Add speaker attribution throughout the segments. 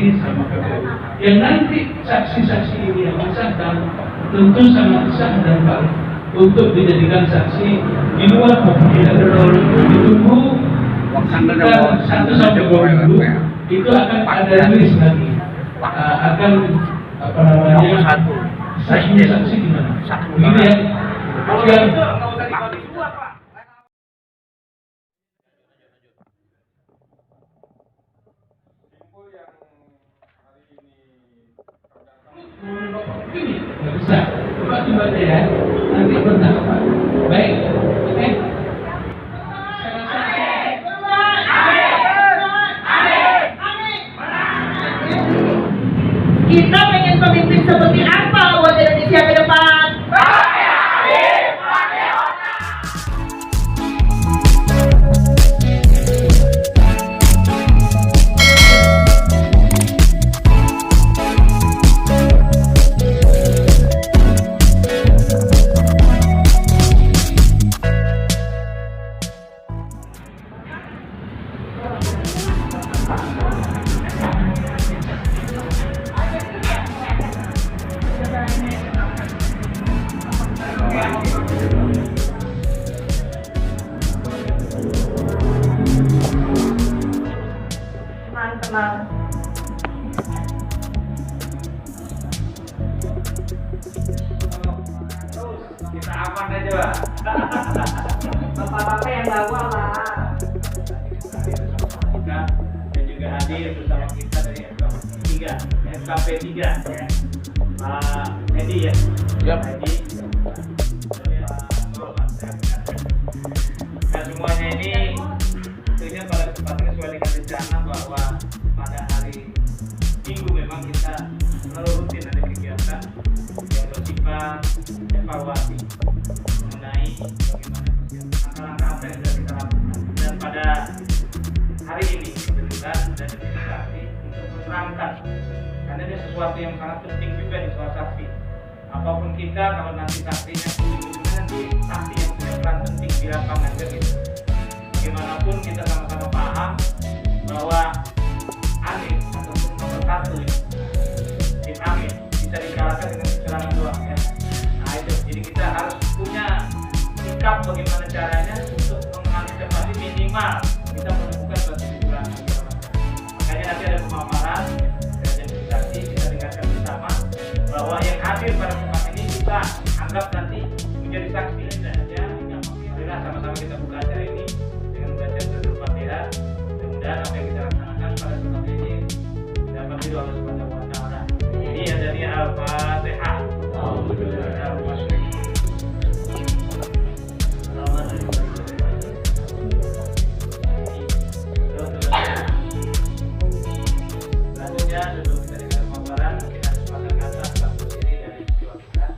Speaker 1: ini sama KPU. Yang nanti saksi-saksi ini yang disahkan tentu sangat sah dan valid untuk dijadikan saksi di luar pengadilan. Ditunggu sekitar 1 sampai 2 minggu itu akan ada rilis nanti, akan apa namanya saksi di mana. Begini ya. Yang ini nggak bisa, coba aja ya, nanti bertahap. Baik, oke.
Speaker 2: Kita pengen pemimpin seperti apa buat Indonesia ke depan? Tenang.
Speaker 3: Kita aman aja, Pak.
Speaker 2: Bapak-bapak yang bawa lah.
Speaker 3: Kita dan juga hadir bersama kita dari SKP 3 ya. Pak Edi ya.
Speaker 4: Yap.
Speaker 3: Pak Edi. Nah, semuanya ini tentunya pada kesempatan sesuai dengan rencana bahwa pada hari Minggu memang kita rutin ada kegiatan yang bersifat evaluasi mengenai bagaimana langkah-langkah apa yang sudah kita lakukan. Dan pada hari ini kebetulan ada demonstrasi untuk menerangkan, karena ini sesuatu yang sangat penting juga di soal saksi. Apapun kita, kalau nanti saksinya nanti saksi yang punya peran penting di lapangan gitu. Bagaimanapun kita sama-sama paham bahwa Anies ataupun nomor 1 tim Amin bisa dikalahkan dengan kecurangan doang ya. Nah itu, jadi kita harus punya sikap bagaimana caranya untuk mengantisipasi minimal kita menemukan suatu kecurangan. Makanya nanti ada pemaparan, ada demonstrasi, kita dengarkan bersama bahwa yang hadir pada tempat ini kita anggap nanti menjadi saksi saja. Marilah sama-sama kita buka acara ini dengan membaca surah Al-Fatihah. Mudah-mudahan apa yang kita laksanakan pada tempat ini dapat ridho Allah Subhanahu wa taala. Ini dari Al-Fatihah. Selanjutnya sebelum kita dengar pemaparan, kita harus pasang kata satu diri dari jiwa kita.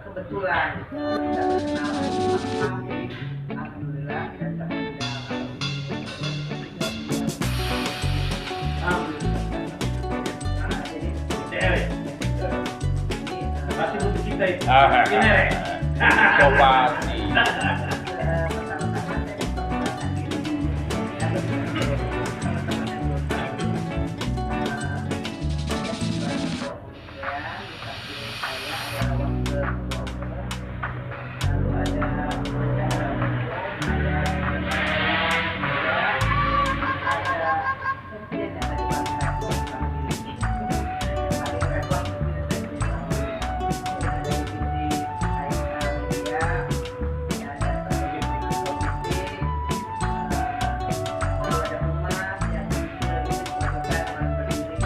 Speaker 2: Kebetulan kita berkenalan, alhamdulillah kita
Speaker 3: Pasti butuh kita itu.
Speaker 4: Coba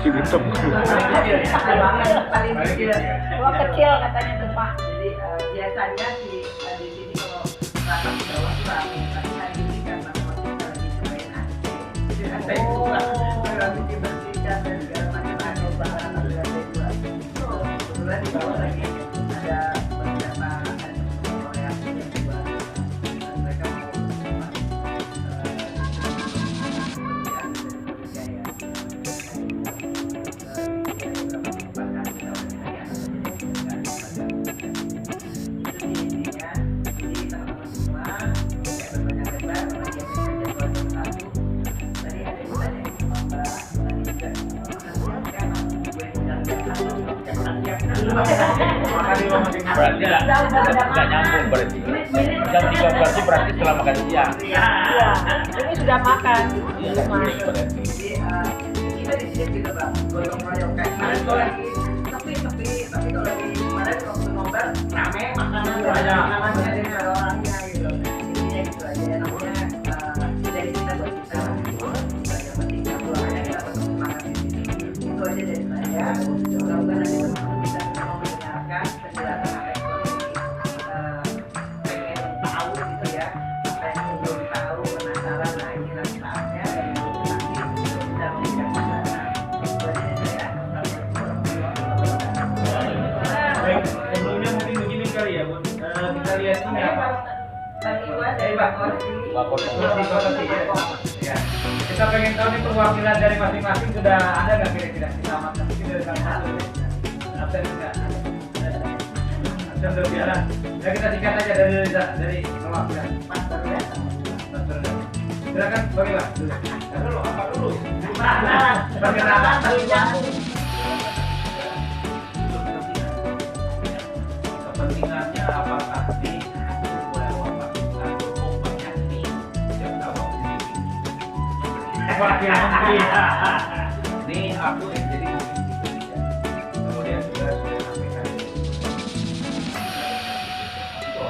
Speaker 4: masih hitam.
Speaker 2: Paling kecil.
Speaker 5: Gua kecil katanya tuh Pak.
Speaker 2: Jadi biasanya di sini kalau rapat di bawah itu rame, tapi hari ini karena memang kita lagi cobain AC. Jadi lantai dua, harus dibersihkan dan segala macam ada bahan ada lantai dua. Kebetulan di bawah lagi ada beberapa Korea yang juga mereka mau
Speaker 4: Berarti nggak nyambung berarti. Jam 13 berarti setelah makan siang.
Speaker 5: Iya. Ini sudah makan.
Speaker 4: Iya,
Speaker 5: Rumah.
Speaker 4: berarti.
Speaker 2: Jadi kita di sini gitu bang, gotong royong kayak kemarin tuh lagi sepi, tapi kalau lagi kemarin waktu nobar rame makanan banyak, makanannya jadi ada orangnya gitu. Intinya gitu aja, namanya dari kita buat kita, yang penting kita keluarnya kita dapat semangat di sini. Itu aja dari saya. Mudah-mudahan nanti teman-teman bisa mendengarkan penjelasan apa yang pengen tahu gitu ya, apa yang belum tahu, penasaran, nah inilah saatnya dari nanti bisa memberikan penjelasan. Itu aja dari saya.
Speaker 3: Baik, sebelumnya mungkin begini kali ya, Bu. Kita lihat ini apa?
Speaker 2: Bagi dua dari Pak Korsi.
Speaker 3: Ya. Kita pengen tahu nih perwakilan dari masing-masing sudah ada nggak kira-kira kita amankan mungkin dari kang satu nih. Absen enggak? Absen berbiara. Ya kita singkat aja dari perwakilan.
Speaker 2: Mas Terus.
Speaker 3: Silakan bagi Pak. Dulu apa dulu?
Speaker 2: Perkenalan.
Speaker 3: Perkenalan.
Speaker 4: Kepentingannya apakah nih
Speaker 3: Wakil Menteri.
Speaker 4: ini aku yang jadi komisi 3. Kemudian juga sudah sampaikan itu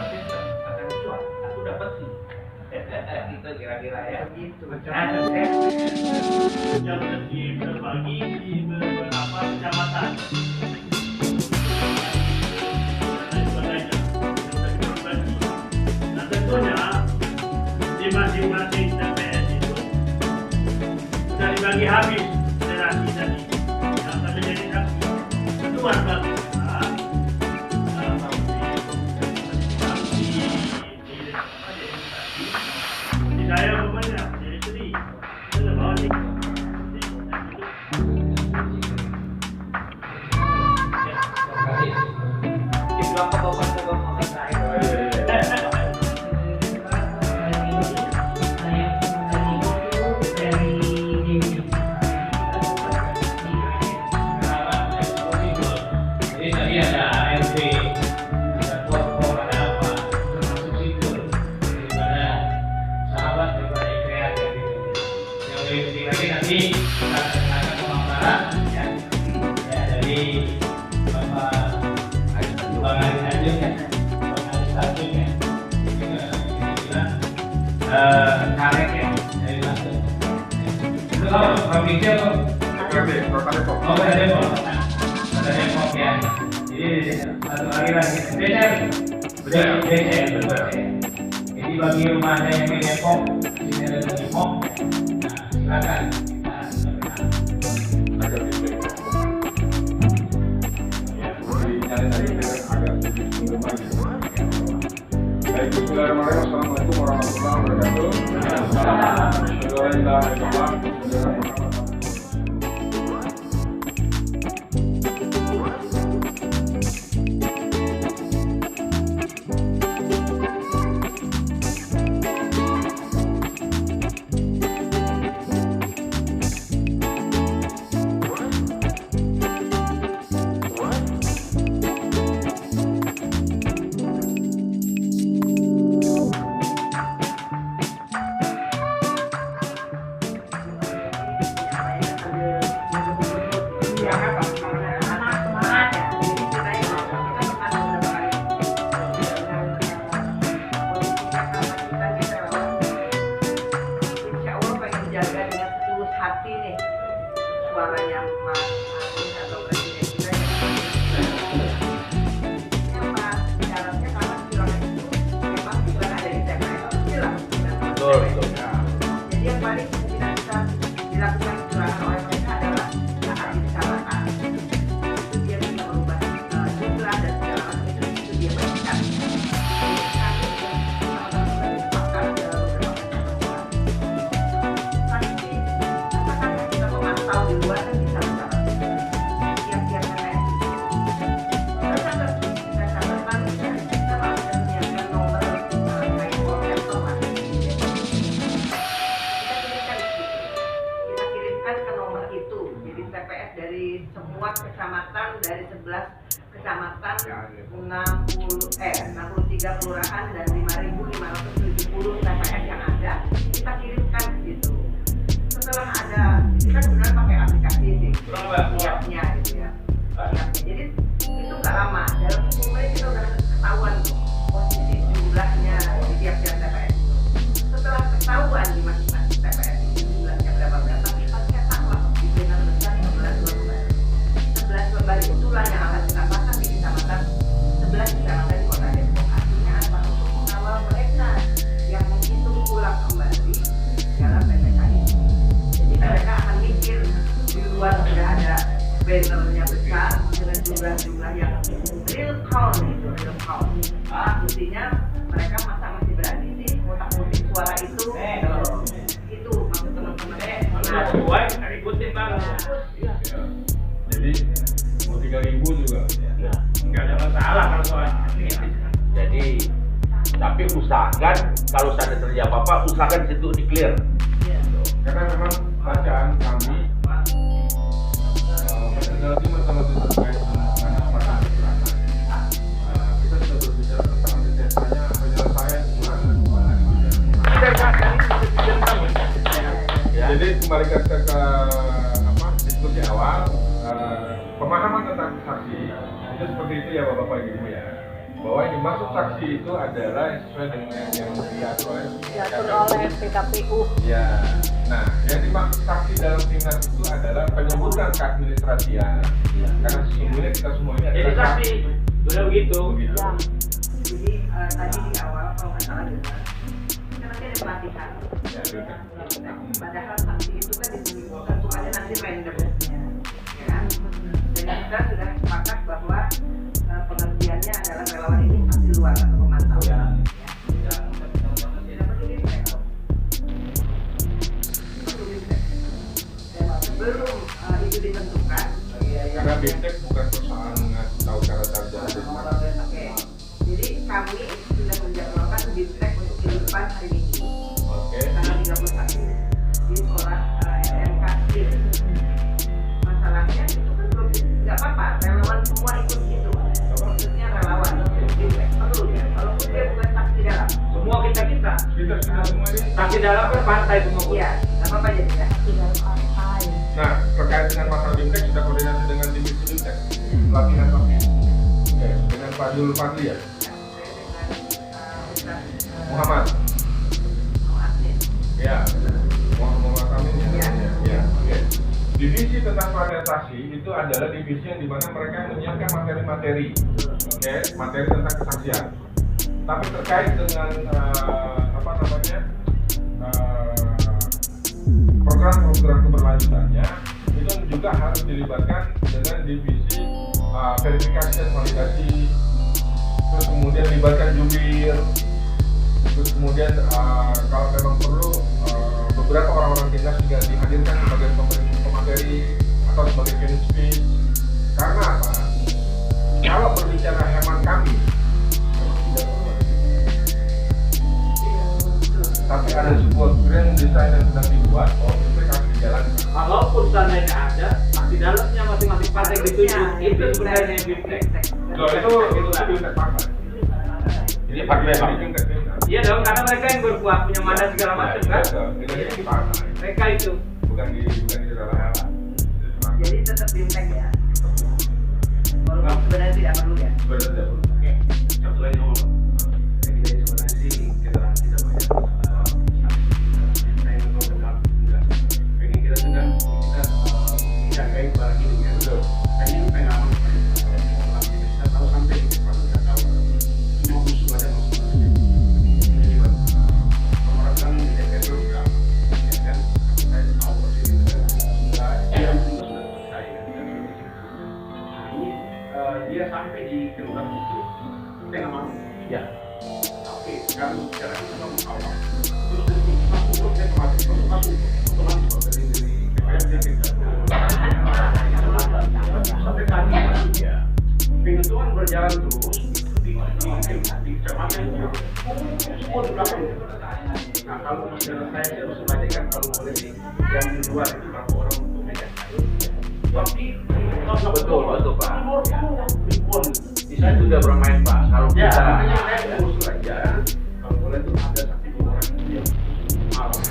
Speaker 4: akan cuat, aku dapat sih. Itu kira-kira ya.
Speaker 2: Begitu.
Speaker 6: yang terbagi di beberapa kecamatan dan sebagainya yang sudah dibagi. Nah tentunya di masing-masing TPS itu sudah dibagi habis federasi tadi yang akan menjadi saksi. Tentu warga kita di saya umpamanya jadi sedih. Itu bahwa di
Speaker 3: Bilang ke bapak saya.
Speaker 1: Jadi tadi ada ART, ada Korpor, ada apa, termasuk sipil daripada sahabat daripada kreatif gitu. Yang lebih penting lagi nanti kita akan pemaparan ya, dari Bapak Bang Aris Tanjung ya, Bang Aris Tanjung ya, ini bilang karek ya dari Banten. Itu kalau provinsi atau oh ada Depok. Ada Depok ya. Jadi satu lagi betul. Jadi bagi rumah Anda yang di Depok, di sini ada Depok. Nah, silakan
Speaker 4: Assalamualaikum warahmatullahi wabarakatuh. Bismillahirrahmanirrahim.
Speaker 2: semua kecamatan dari 11 kecamatan, 63 kelurahan dan 5.570 TPS yang ada, kita kirimkan ke situ. Setelah ada, kita sebenarnya pakai aplikasi sih, siapnya gitu ya. Jadi itu nggak lama, dalam 10 menit kita udah ketahuan posisi jumlahnya di tiap-tiap TPS itu. Setelah ketahuan di masing-masing TPS itu jumlahnya berapa, kita cetaklah di banner besar 11 lembar. 11 lembar itulah yang akan kita pasang di kecamatan 11 kecamatan di Kota Depok. Artinya apa? Untuk mengawal mereka yang menghitung ulang kembali dalam PPKI. Jadi mereka akan mikir di luar sudah ada bannernya besar dengan jumlah-jumlah yang real count itu, real count. Intinya mereka masih berani sih ngotak-ngotik suara itu. Itu maksud teman-teman.
Speaker 3: Sesuai, ikutin bang.
Speaker 7: Jadi mau 3.000 juga.
Speaker 3: Nggak ada masalah kalau soal ini.
Speaker 4: Jadi tapi usahakan kalau ada terjadi apa-apa usahakan situ di clear.
Speaker 7: Karena memang bacaan kami metodologi terkait dengan masalah keterangan. Kita sudah berbicara tentang detailnya penyelesaian Jadi kembali ke apa diskusi awal, pemahaman tentang saksi itu seperti itu ya Bapak Ibu ya. Bahwa yang dimaksud saksi itu adalah sesuai dengan yang diatur
Speaker 5: oleh PKPU.
Speaker 7: Ya. Nah, yang dimaksud saksi dalam Timnas itu adalah penyebutan keadministrasian. Karena sesungguhnya kita semua ini
Speaker 3: Jadi
Speaker 7: adalah
Speaker 3: saksi, udah begitu.
Speaker 5: Ya.
Speaker 2: Jadi tadi di awal kalau nggak salah dengar, kan nanti ada pelatihan.
Speaker 7: Ya, betul.
Speaker 2: Padahal saksi itu kan tentuannya nanti random, ya kan? Dan kita sudah sepakat bahwa pengertiannya adalah relawan ini saksi luar atau pemantau. Ya. Sebelum itu ditentukan,
Speaker 7: Karena BIMTEK bukan persoalan ngasih tahu cara kerja.
Speaker 2: Oke. Jadi kami sudah menjadwalkan BIMTEK untuk minggu depan hari Minggu.
Speaker 7: Oke.
Speaker 2: Tanggal 31 di sekolah SMK SIP. Masalahnya itu kan belum nggak apa-apa, relawan semua ikut gitu. Maksudnya relawan BIMTEK perlu ya. Walaupun dia bukan saksi dalam.
Speaker 3: Semua kita.
Speaker 7: Kita semua ini.
Speaker 3: Saksi dalam kan partai semua.
Speaker 2: Iya, nggak apa-apa jadi ya.
Speaker 5: Tidak partai.
Speaker 7: Nah, terkait dengan masalah BIMTEK sudah koordinasi dengan divisi BIMTEK, pelatihan saksi. Oke, dengan Pak Jul Fadli ya, Muhammad. Ya, Muhammad Amin ya. Ya, oke. Divisi tentang pelatihan saksi itu adalah divisi yang dimana mereka menyiapkan materi-materi, oke, materi tentang kesaksian. Tapi terkait dengan apa namanya program-program keberlanjutannya itu juga harus dilibatkan dengan divisi verifikasi dan validasi, terus kemudian libatkan jubir, terus kemudian kalau memang perlu beberapa orang-orang Timnas juga dihadirkan sebagai pemateri atau sebagai finish speech. Karena apa? Kalau berbicara hemat kami, tapi ada sebuah grand design yang sedang dibuat, mereka harus dijalankan.
Speaker 3: Kalaupun seandainya ada, saksi dalamnya masing-masing partai ditunjuk, itu sebenarnya yang BIMTEK.
Speaker 7: Loh, itu BIMTEK partai.
Speaker 4: Jadi partai
Speaker 7: Jadi
Speaker 4: memang.
Speaker 7: BIMTEK Timnas.
Speaker 3: Iya dong, karena mereka yang berkuat punya mandat segala macam kan.
Speaker 7: Ini di partai,
Speaker 3: Mereka itu.
Speaker 7: bukan di relawan.
Speaker 2: Jadi tetap BIMTEK ya. Walaupun sebenarnya tidak perlu ya.
Speaker 7: Benar.
Speaker 2: Oke.
Speaker 3: Satu lagi ngomong.
Speaker 4: Jadi sebenarnya sih kita tidak banyak saya itu benar pengen kita sudah kita jagain barang ini ya betul. Ini pengalaman kita tahu sampai di depan kita tahu semua musuh ada musuh. Ini orang kan di DPR program ya kan saya tahu posisi kita sudah dia sudah saya ini dia sampai di kelurahan itu tengah malam ya. Oke, sekarang kita mau awal. Terus masuk ke otomatis dari sampai tadi ya. Penentuan berjalan terus di kecamatan itu semua di belakang. Nah kalau masalah saya harus membacakan kalau boleh yang di luar itu berapa orang untuk mereka. Tapi
Speaker 8: Betul Pak. Di sana sudah bermain Pak. Kalau
Speaker 4: Ya,
Speaker 8: kita
Speaker 4: makanya saya usul aja kalau boleh tuh ada 1-2 orang yang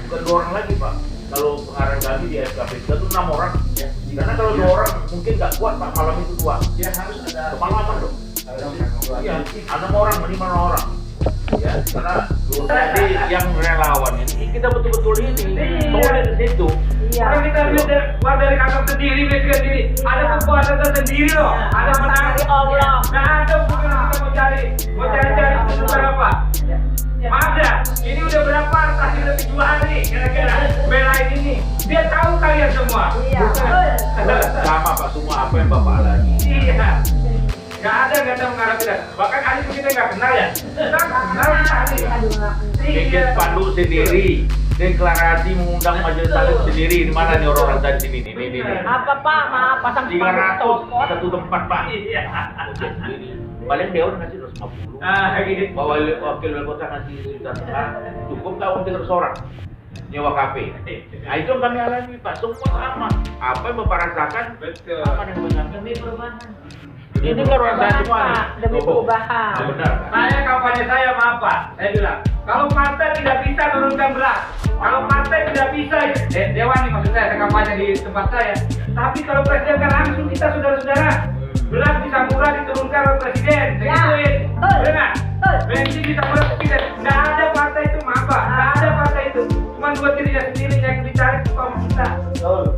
Speaker 8: bukan 2 orang lagi Pak. Kalau pengarang kami di SKP kita tuh 6 orang.
Speaker 4: ya.
Speaker 8: Karena kalau 2 orang mungkin nggak kuat Pak malam itu 2.
Speaker 4: Ya harus ada
Speaker 8: Kemalaman dong.
Speaker 4: ada
Speaker 8: Iya, 6 orang minimal orang. Ya, karena tadi yang relawan ini kita betul-betul ini solid di situ.
Speaker 3: Kalau kita buat dari kantor sendiri, basic sendiri, ada kepuasan tersendiri loh, ada menang
Speaker 5: Dari Allah.
Speaker 3: Nggak ada bukan kita mau cari itu berapa? Maaf ya, ini udah berapa? Kasih lebih 2 hari, kira-kira belain ini. Dia tahu kalian semua.
Speaker 5: Iya, betul.
Speaker 8: Sama Pak semua apa yang Bapak alami.
Speaker 3: Iya. Nggak ada mengarah kita. Bahkan Ali kita nggak kenal ya. Kita kenal Ali.
Speaker 8: Bikin spanduk sendiri, deklarasi mengundang majelis taklim sendiri. Di mana nih orang-orang tadi sini nih.
Speaker 5: Apa Pak? Maaf, pasang
Speaker 8: 300
Speaker 5: spanduk.
Speaker 8: satu tempat Pak.
Speaker 3: Iya.
Speaker 8: Paling dia orang ngasih 250.
Speaker 3: Gitu.
Speaker 8: Bawa wakil wali kota ngasih 1,5 juta. Cukup nggak untuk 300 orang nyewa kafe. Nah itu yang kami alami Pak. Semua sama. Apa yang Bapak rasakan?
Speaker 4: Betul.
Speaker 8: Apa yang benar?
Speaker 5: Demi perubahan.
Speaker 8: Ini kan rasakan semua nih.
Speaker 5: Pak, demi perubahan.
Speaker 8: Benar.
Speaker 3: Saya kampanye saya maaf Pak, saya bilang kalau partai tidak bisa turunkan beras, kalau partai tidak bisa, Dewan nih maksud saya kampanye di tempat saya. Tapi kalau presiden kan langsung kita saudara-saudara, beras bisa murah diturunkan oleh presiden,
Speaker 5: Ya,
Speaker 3: segituin,
Speaker 5: betul.
Speaker 3: benar? Bensin bisa murah presiden, nggak ada partai itu maaf Pak, nggak ada partai itu, cuma buat dirinya sendiri yang dicari kaum kita.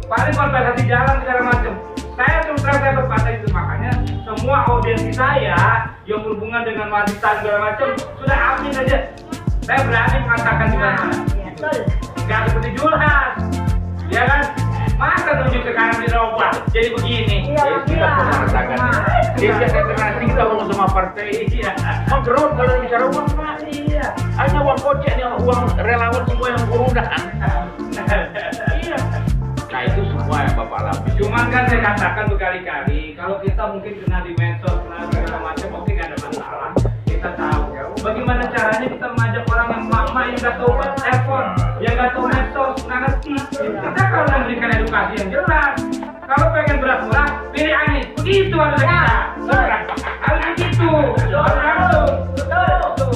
Speaker 3: Paling kompensasi jalan segala macam. Saya terus terang saya berpartai itu makanya semua audiensi saya yang berhubungan dengan wanita segala macam sudah amin aja. Saya berani mengatakan di mana.
Speaker 5: Iya, betul.
Speaker 3: Nggak seperti Julhas, ya kan? Masa tunjuk ke kanan di roba jadi begini.
Speaker 5: Iya,
Speaker 8: Kita pernah merasakan. Dia deklarasi kita ngomong sama partai.
Speaker 3: Iya.
Speaker 8: Om gerut kalau bicara uang Pak.
Speaker 3: Iya.
Speaker 8: Hanya uang kocek nih, uang relawan semua yang berudahan. Iya. Nah itu semua yang Bapak alami.
Speaker 3: Cuman kan saya katakan berkali-kali kalau kita mungkin kena di mentor, kena segala macam, oke nggak ada masalah. Kita tahu. Bagaimana caranya kita mengajak orang yang mama yang nggak tahu telepon, yang nggak tahu medsos, nggak ngerti. Kita kalau memberikan edukasi yang jelas. Kalau pengen beras murah, pilih Anies. Begitu harusnya kita. Harus begitu. Harus langsung. Betul.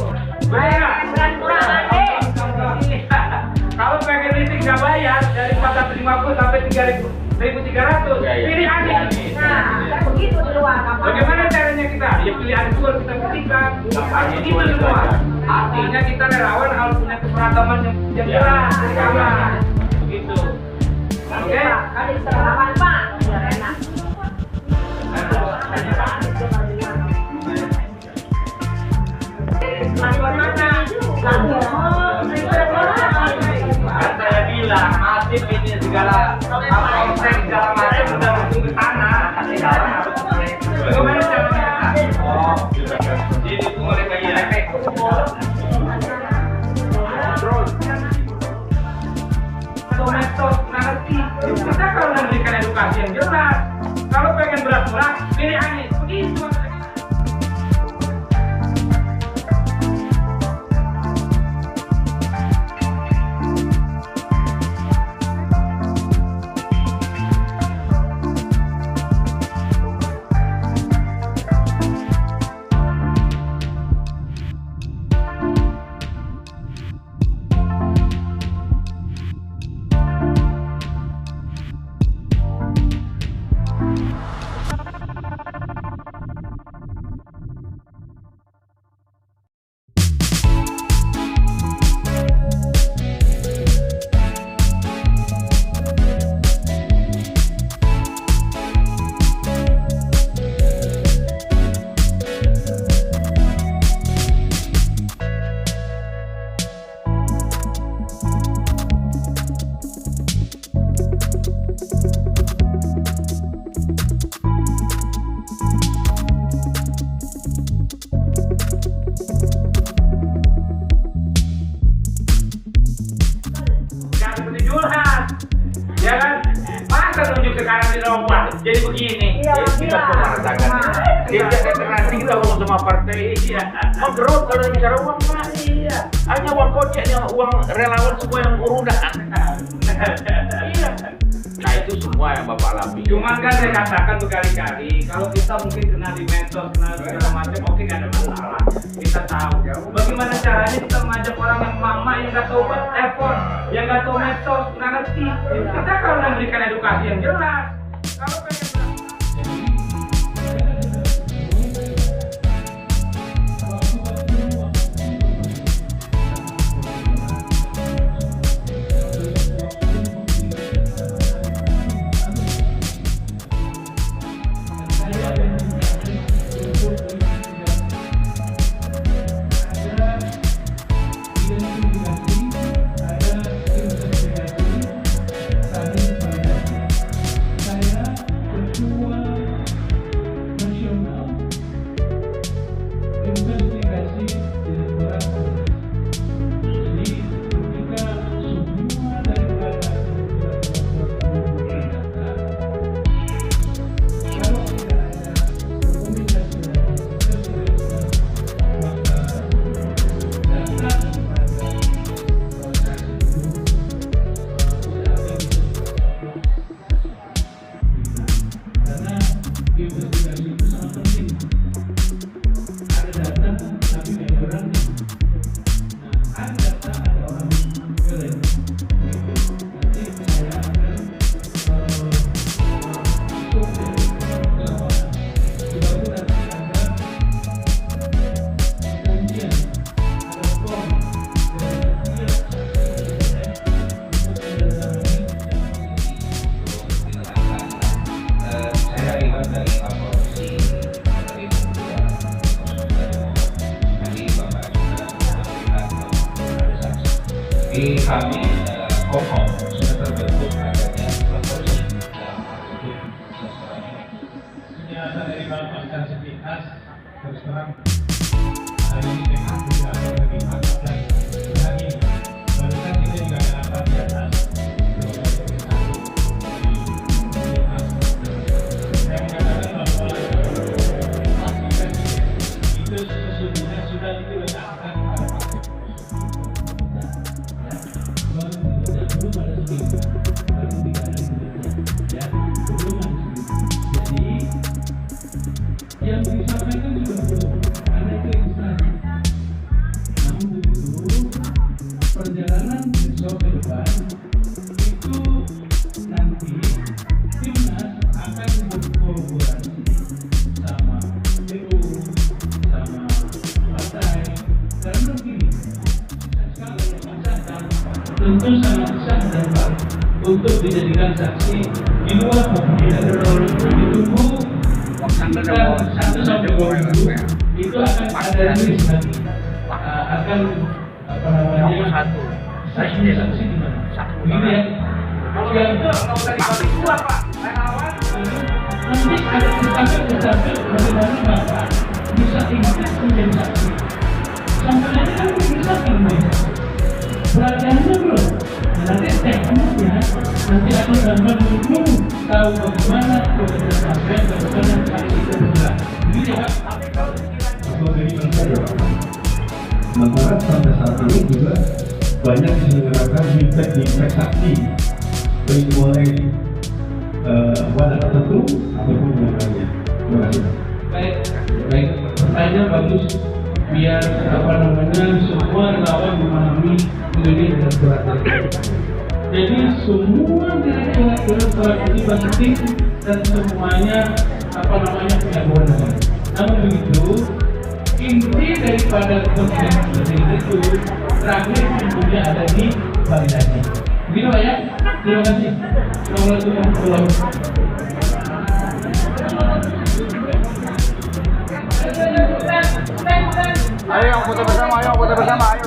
Speaker 3: Bayar.
Speaker 5: Beras murah, Anies.
Speaker 3: Kalau pengen listrik nggak bayar dari 450 sampai 3.300,
Speaker 8: Ya.
Speaker 3: pilih Anies.
Speaker 5: Nah, saya begitu di luar kampanye.
Speaker 3: Bagaimana caranya kita? Ya pilih Anies dulu kita buktikan. Harus begitu semua. Artinya kita relawan harus punya keseragaman yang jelas dari awal. Begitu. Oke?
Speaker 5: Pak, kali seragaman Pak. Biar enak.
Speaker 3: Kan saya bilang masif ini segala konsep segala macam udah langsung ke sana. Bagaimana caranya kita? Jadi mulai lagi efek. Medsos ngerti. Kita kalau memberikan edukasi yang jelas. Kalau pengen beras murah, pilih Anies. Begitu. Ya kan? Masa tunjuk ke kanan di roba jadi begini.
Speaker 5: Iya,
Speaker 8: Kita pernah merasakan. Dia deklarasi kita ngomong sama partai.
Speaker 3: Iya.
Speaker 8: Om gerut kalau bicara uang Pak. Iya, hanya uang koceknya, uang relawan semua yang urunan. Iya. Nah itu semua yang Bapak alami.
Speaker 3: Cuman kan saya katakan berkali-kali, kalau kita mungkin kena di medsos, kena segala macam, oke nggak ada masalah. Kita tahu. Bagaimana caranya kita mengajak orang yang mama yang nggak tahu telepon, yang nggak tahu medsos, nggak ngerti. Kita kalau memberikan edukasi yang jelas. Kalau pengen
Speaker 1: di kami kokoh sudah terbentuk adanya proporsi dalam hal itu sesuai penjelasan dari Bapak dan sepintas terus terang hari ini memang tidak ada lagi mantap lagi lagi barusan kita juga ada rapat di atas saya mengatakan bahwa itu sesungguhnya sudah diletakkan pada waktu belum ada seminggu, baru 3 hari ya, belum ada seminggu. Jadi yang disampaikan juga belum ada registrasi. Namun begitu, perjalanan besok ke depan itu nanti timnas akan berkolaborasi sama PU, sama partai, karena begini. Tentu sangat sah dan baik untuk dijadikan saksi di luar pengadilan. Ditunggu sekitar 1 sampai 2 minggu itu akan ada rilis nanti akan apa namanya saksi di mana? Begini ya. Yang nanti ada bagaimana Bapak bisa ikut menjadi saksi. Sampai nanti kan bisa Indonesia. Pelatihannya belum, nanti tekniknya nanti akan dapat ilmu tahu bagaimana bekerja sampai bagaimana saksi itu bergerak. Begitu ya Pak?
Speaker 9: Dari bangsa ya Pak. Sementara sampai saat ini juga banyak diselenggarakan impact saksi dari mulai wadah tertentu ataupun yang lainnya. Terima kasih.
Speaker 1: Baik, pertanyaan bagus. Biar apa namanya semua lawan memahami ini dan berat. Jadi semua direktorat ini penting dan semuanya apa namanya punya kewenangan. Namun begitu inti daripada konsep seperti itu terakhir tentunya ada di validasi. Begitu Pak ya. Terima kasih. Assalamualaikum warahmatullahi wabarakatuh.
Speaker 2: Ayo foto bersama, ayo foto bersama, ayo.